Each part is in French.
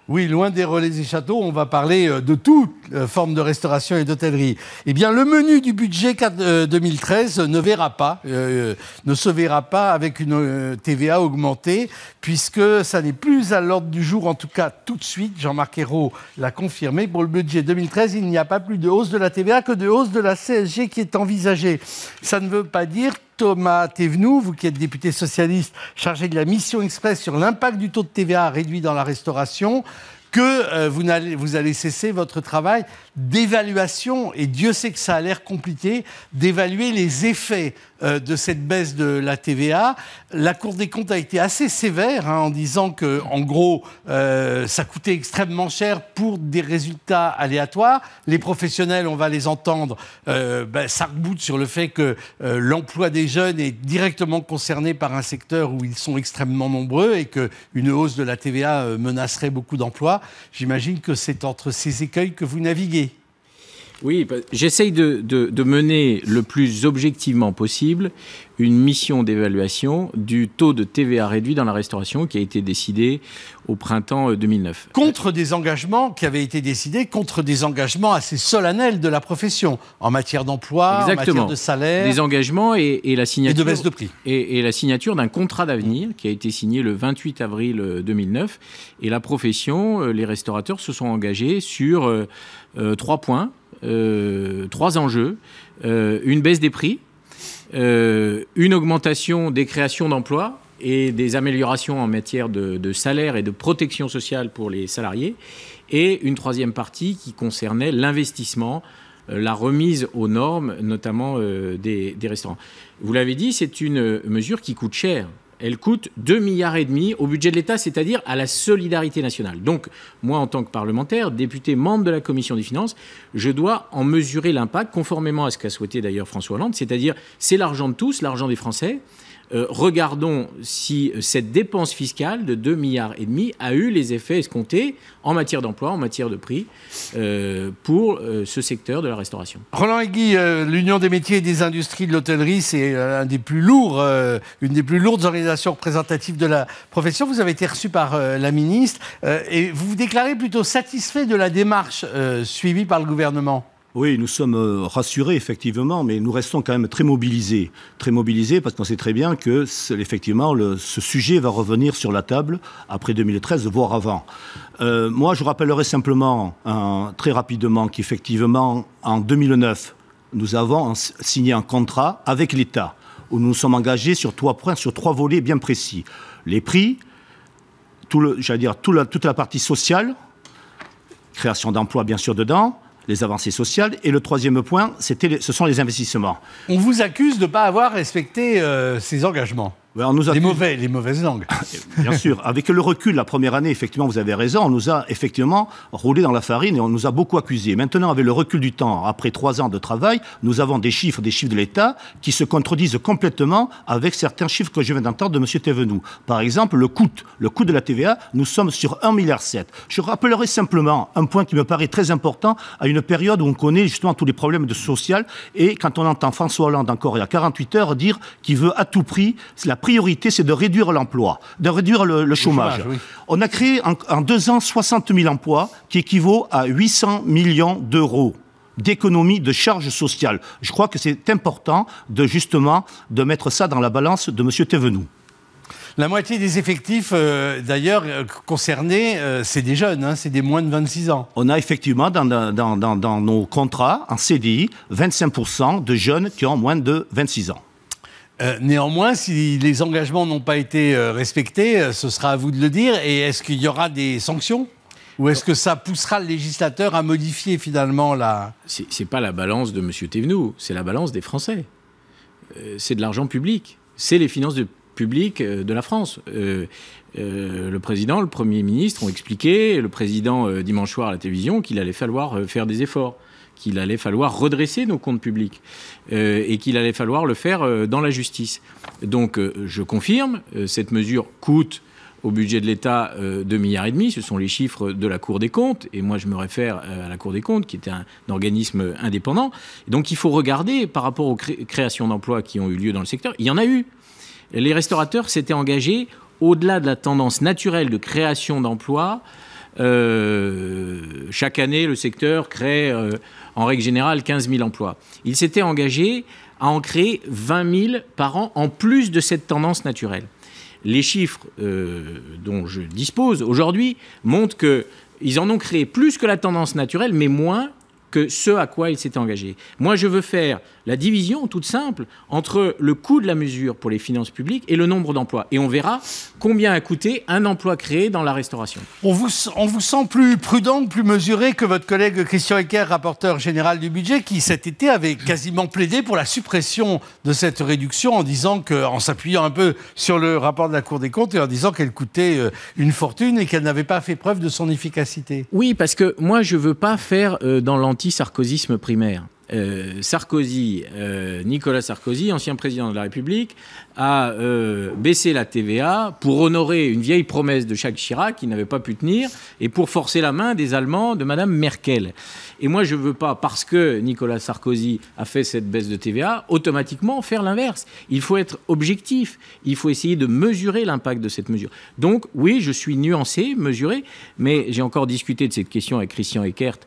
Oui, loin des relais et châteaux, on va parler de toute forme de restauration et d'hôtellerie. Eh bien, le menu du budget 2013 ne se verra pas avec une TVA augmentée, puisque ça n'est plus à l'ordre du jour, en tout cas tout de suite. Jean-Marc Ayrault l'a confirmé. Pour le budget 2013, il n'y a pas plus de hausse de la TVA que de hausse de la CSG qui est envisagée. Ça ne veut pas dire, Thomas Thévenoud, vous qui êtes député socialiste chargé de la mission express sur l'impact du taux de TVA réduit dans la restauration, que vous allez cesser votre travail d'évaluation, et Dieu sait que ça a l'air compliqué, d'évaluer les effets de cette baisse de la TVA. La Cour des comptes a été assez sévère en disant que, en gros, ça coûtait extrêmement cher pour des résultats aléatoires. Les professionnels, on va les entendre, s'arc-boutent sur le fait que l'emploi des jeunes est directement concerné par un secteur où ils sont extrêmement nombreux et qu'une hausse de la TVA menacerait beaucoup d'emplois. J'imagine que c'est entre ces écueils que vous naviguez. Oui, j'essaye de mener le plus objectivement possible une mission d'évaluation du taux de TVA réduit dans la restauration qui a été décidé au printemps 2009. Contre des engagements qui avaient été décidés, contre des engagements assez solennels de la profession, en matière d'emploi, en matière de salaire. Des engagements et la signature. Et de baisse de prix. Et la signature d'un contrat d'avenir qui a été signé le 28 avril 2009. Et la profession, les restaurateurs se sont engagés sur 3 points. 3 enjeux, une baisse des prix, une augmentation des créations d'emplois et des améliorations en matière de salaire et de protection sociale pour les salariés, et une 3e partie qui concernait l'investissement, la remise aux normes, notamment des restaurants. Vous l'avez dit, c'est une mesure qui coûte cher. Elle coûte 2,5 milliards au budget de l'État, c'est-à-dire à la solidarité nationale. Donc, moi, en tant que parlementaire, député, membre de la Commission des finances, je dois en mesurer l'impact, conformément à ce qu'a souhaité d'ailleurs François Hollande, c'est-à-dire c'est l'argent de tous, l'argent des Français. Regardons si cette dépense fiscale de 2,5 milliards a eu les effets escomptés en matière d'emploi, en matière de prix, pour ce secteur de la restauration. Roland Héguy, l'Union des métiers et des industries de l'hôtellerie, c'est une des plus lourdes organisations représentatives de la profession. Vous avez été reçu par la ministre et vous vous déclarez plutôt satisfait de la démarche suivie par le gouvernement. Oui, nous sommes rassurés, effectivement, mais nous restons quand même très mobilisés parce qu'on sait très bien que, effectivement, ce sujet va revenir sur la table après 2013, voire avant. Moi, je rappellerai simplement, très rapidement, qu'effectivement, en 2009, nous avons signé un contrat avec l'État, où nous nous sommes engagés sur 3 points, sur 3 volets bien précis. Les prix, toute la partie sociale, création d'emplois, bien sûr, dedans, les avancées sociales. Et le 3e point, ce sont les investissements. On vous accuse de ne pas avoir respecté ces engagements. On nous accuse... les mauvaises langues. Bien sûr. Avec le recul, la première année, effectivement, vous avez raison, on nous a effectivement roulé dans la farine et on nous a beaucoup accusés. Maintenant, avec le recul du temps, après 3 ans de travail, nous avons des chiffres de l'État qui se contredisent complètement avec certains chiffres que je viens d'entendre de M. Thévenoud. Par exemple, le coût de la TVA, nous sommes sur 1,7 milliard. Je rappellerai simplement un point qui me paraît très important à une période où on connaît justement tous les problèmes de social, et quand on entend François Hollande encore il y a 48 heures dire qu'il veut à tout prix, la priorité c'est de réduire l'emploi, de réduire le chômage. Oui. On a créé en 2 ans 60 000 emplois qui équivaut à 800 millions d'euros d'économie de charges sociales. Je crois que c'est important de mettre ça dans la balance de M. Thévenoud. La moitié des effectifs, d'ailleurs, concernés, c'est des jeunes, c'est des moins de 26 ans. On a effectivement dans nos contrats, en CDI, 25% de jeunes qui ont moins de 26 ans. Néanmoins, si les engagements n'ont pas été respectés, ce sera à vous de le dire. Et est-ce qu'il y aura des sanctions ? Ou est-ce que ça poussera le législateur à modifier finalement la... C'est pas la balance de M. Thévenoud, c'est la balance des Français. C'est de l'argent public. C'est les finances publiques de la France. Le président, le Premier ministre ont expliqué, le président dimanche soir à la télévision, qu'il allait falloir faire des efforts, qu'il allait falloir redresser nos comptes publics et qu'il allait falloir le faire dans la justice. Donc je confirme, cette mesure coûte au budget de l'État 2,5 milliards, ce sont les chiffres de la Cour des comptes, et moi je me réfère à la Cour des comptes, qui est un organisme indépendant. Et donc il faut regarder par rapport aux créations d'emplois qui ont eu lieu dans le secteur, il y en a eu. Les restaurateurs s'étaient engagés, au-delà de la tendance naturelle de création d'emplois, chaque année, le secteur crée, en règle générale, 15 000 emplois. Il s'était engagé à en créer 20 000 par an, en plus de cette tendance naturelle. Les chiffres dont je dispose aujourd'hui montrent qu'ils en ont créé plus que la tendance naturelle, mais moins que ce à quoi ils s'étaient engagés. Moi, je veux faire la division toute simple entre le coût de la mesure pour les finances publiques et le nombre d'emplois. Et on verra combien a coûté un emploi créé dans la restauration. On vous sent plus prudent, plus mesuré que votre collègue Christian Eckert, rapporteur général du budget, qui cet été avait quasiment plaidé pour la suppression de cette réduction en s'appuyant un peu sur le rapport de la Cour des comptes et en disant qu'elle coûtait une fortune et qu'elle n'avait pas fait preuve de son efficacité. Oui, parce que moi, je ne veux pas faire dans l'anti-sarkozysme primaire. Nicolas Sarkozy, ancien président de la République, a baissé la TVA pour honorer une vieille promesse de Jacques Chirac qui n'avait pas pu tenir et pour forcer la main des Allemands de Madame Merkel. Et moi, je ne veux pas, parce que Nicolas Sarkozy a fait cette baisse de TVA, automatiquement faire l'inverse. Il faut être objectif. Il faut essayer de mesurer l'impact de cette mesure. Donc, oui, je suis nuancé, mesuré, mais j'ai encore discuté de cette question avec Christian Eckert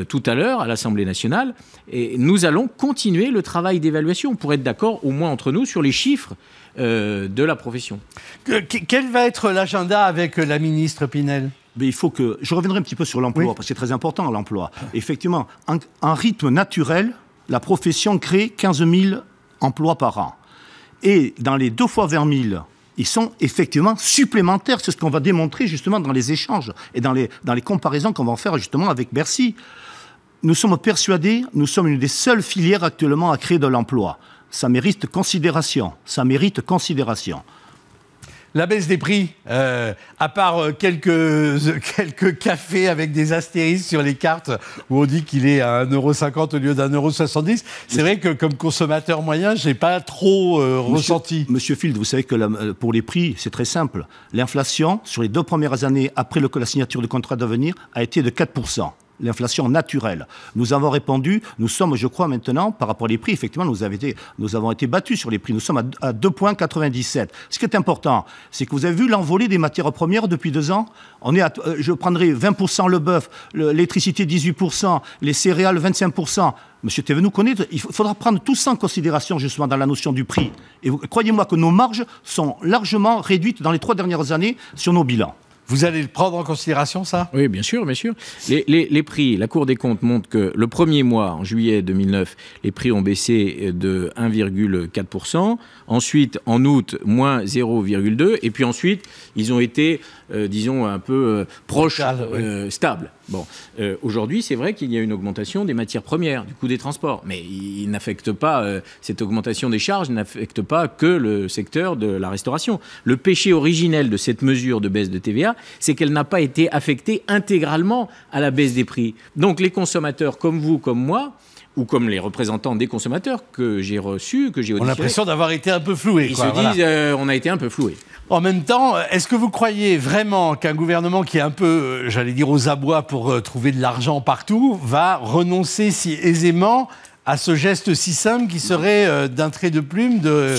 tout à l'heure à l'Assemblée nationale. Et nous allons continuer le travail d'évaluation pour être d'accord, au moins entre nous, sur les chiffres de la profession. Quel va être l'agenda avec la ministre Pinel ? Mais il faut que... Je reviendrai un petit peu sur l'emploi, parce que c'est très important, l'emploi. Effectivement, en rythme naturel, la profession crée 15 000 emplois par an. Et dans les 2 fois 20 000, ils sont effectivement supplémentaires. C'est ce qu'on va démontrer justement dans les échanges et dans les comparaisons qu'on va faire justement avec Bercy. Nous sommes persuadés, nous sommes une des seules filières actuellement à créer de l'emploi. Ça mérite considération. Ça mérite considération. La baisse des prix, à part quelques cafés avec des astérisques sur les cartes où on dit qu'il est à 1,50 € au lieu d'1,70 €, c'est vrai que comme consommateur moyen, je n'ai pas trop ressenti. Monsieur Field, vous savez que pour les prix, c'est très simple. L'inflation, sur les 2 premières années après la signature du contrat d'avenir, a été de 4%. L'inflation naturelle. Nous avons répondu, nous sommes, je crois maintenant, par rapport aux prix, effectivement, nous avons été battus sur les prix. Nous sommes à 2,97 %. Ce qui est important, c'est que vous avez vu l'envolée des matières premières depuis 2 ans. Je prendrai 20% le bœuf, l'électricité 18%, les céréales 25%. Monsieur Thévenoud connaît, il faudra prendre tout ça en considération justement dans la notion du prix. Et croyez-moi que nos marges sont largement réduites dans les 3 dernières années sur nos bilans. Vous allez le prendre en considération, ça ? Oui, bien sûr, bien sûr. Les prix, la Cour des comptes montre que le premier mois, en juillet 2009, les prix ont baissé de 1,4 %. Ensuite, en août, moins 0,2 %. Et puis ensuite, ils ont été, disons, un peu proches, stables. Bon, aujourd'hui, c'est vrai qu'il y a une augmentation des matières premières, du coût des transports. Mais il n'affecte pas, cette augmentation des charges n'affecte pas que le secteur de la restauration. Le péché originel de cette mesure de baisse de TVA, c'est qu'elle n'a pas été affectée intégralement à la baisse des prix. Donc les consommateurs comme vous, comme moi, ou comme les représentants des consommateurs que j'ai reçus, que j'ai auditionnés, on a l'impression d'avoir été un peu floués. Ils se disent, on a été un peu floués. En même temps, est-ce que vous croyez vraiment qu'un gouvernement qui est un peu, j'allais dire, aux abois pour trouver de l'argent partout, va renoncer si aisément à ce geste si simple qui serait d'un trait de plume de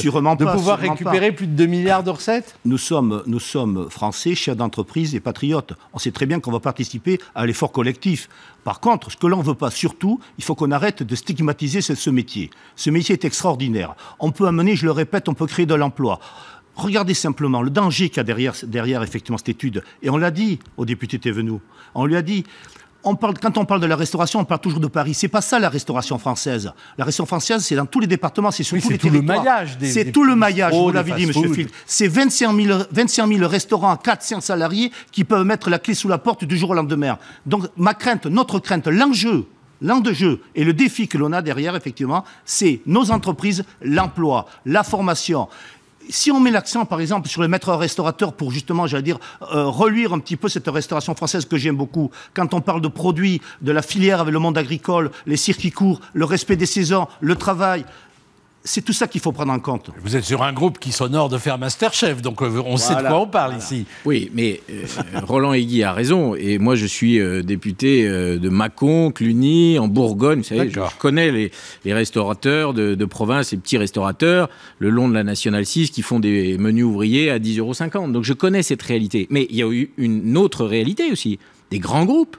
pouvoir récupérer plus de 2 milliards de recettes ? Nous sommes Français, chefs d'entreprise et patriotes. On sait très bien qu'on va participer à l'effort collectif. Par contre, ce que l'on ne veut pas surtout, il faut qu'on arrête de stigmatiser ce métier. Ce métier est extraordinaire. On peut amener, je le répète, on peut créer de l'emploi. Regardez simplement le danger qu'il y a derrière effectivement cette étude. Et on l'a dit au député Thévenoud. On lui a dit... Quand on parle de la restauration, on parle toujours de Paris. C'est pas ça la restauration française. La restauration française, c'est dans tous les départements, c'est sur tous les territoires. C'est tout le maillage, vous l'avez dit, monsieur Field. C'est 25 000 restaurants, 400 salariés qui peuvent mettre la clé sous la porte du jour au lendemain. Donc ma crainte, notre crainte, l'enjeu et le défi que l'on a derrière, effectivement, c'est nos entreprises, l'emploi, la formation. Si on met l'accent, par exemple, sur les maîtres restaurateurs pour justement, j'allais dire, reluire un petit peu cette restauration française que j'aime beaucoup, quand on parle de produits, de la filière avec le monde agricole, les circuits courts, le respect des saisons, le travail, c'est tout ça qu'il faut prendre en compte. Vous êtes sur un groupe qui s'honore de faire Masterchef, donc on sait de quoi on parle ici. Oui, mais Roland Aiguille a raison. Et moi, je suis député de Mâcon, Cluny, en Bourgogne. Vous savez, je connais les restaurateurs de province, les petits restaurateurs, le long de la Nationale 6, qui font des menus ouvriers à 10,50 €. Donc je connais cette réalité. Mais il y a eu une autre réalité aussi, des grands groupes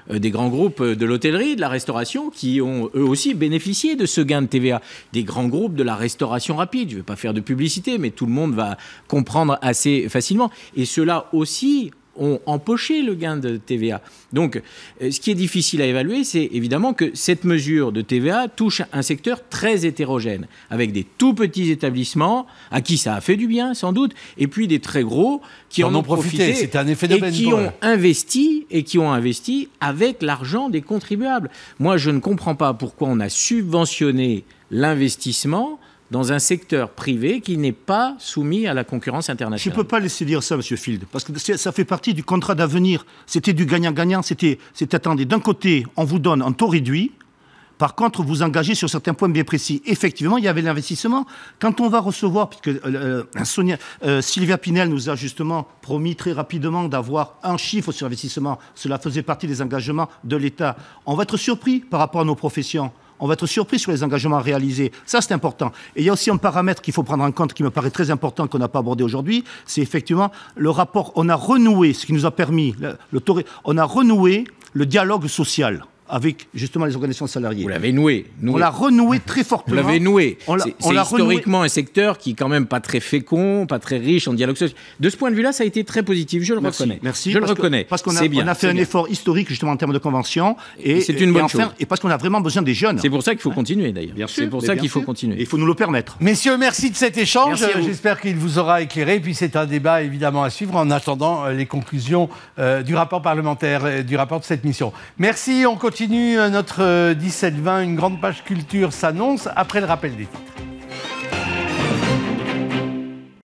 de l'hôtellerie, de la restauration, qui ont eux aussi bénéficié de ce gain de TVA. Des grands groupes de la restauration rapide, je ne vais pas faire de publicité, mais tout le monde va comprendre assez facilement. Et ceux-là aussi ont empoché le gain de TVA. Donc, ce qui est difficile à évaluer, c'est évidemment que cette mesure de TVA touche un secteur très hétérogène, avec des tout petits établissements, à qui ça a fait du bien, sans doute, et puis des très gros qui en ont profité. C'était un effet d'aubaine. Et qui ont investi avec l'argent des contribuables. Moi, je ne comprends pas pourquoi on a subventionné l'investissement dans un secteur privé qui n'est pas soumis à la concurrence internationale. Je ne peux pas laisser dire ça, M. Field, parce que ça fait partie du contrat d'avenir. C'était du gagnant-gagnant. C'était, attendez, d'un côté, on vous donne un taux réduit. Par contre, vous engagez sur certains points bien précis. Effectivement, il y avait l'investissement. Quand on va recevoir, puisque Sylvia Pinel nous a justement promis très rapidement d'avoir un chiffre sur l'investissement, cela faisait partie des engagements de l'État. On va être surpris par rapport à nos professions. On va être surpris sur les engagements réalisés. Ça, c'est important. Et il y a aussi un paramètre qu'il faut prendre en compte, qui me paraît très important, qu'on n'a pas abordé aujourd'hui, c'est effectivement le rapport. On a renoué, ce qui nous a permis, on a renoué le dialogue social avec justement les organisations salariées. Vous l'avez noué. On l'a renoué très fortement. Vous l'avez noué. C'est historiquement renoué. Un secteur qui est quand même pas très fécond, pas très riche en dialogue social. De ce point de vue-là, ça a été très positif, je le reconnais. Merci. Je le reconnais. Parce qu'on a fait un effort historique justement en termes de convention. Et c'est une bonne chose. Et parce qu'on a vraiment besoin des jeunes. C'est pour ça qu'il faut continuer d'ailleurs. Bien sûr. C'est pour ça qu'il faut continuer. Il faut nous le permettre. Messieurs, merci de cet échange. J'espère qu'il vous aura éclairé. Puis c'est un débat évidemment à suivre en attendant les conclusions du rapport parlementaire, du rapport de cette mission. Merci, on continue notre 17-20, une grande page culture s'annonce après le rappel des titres.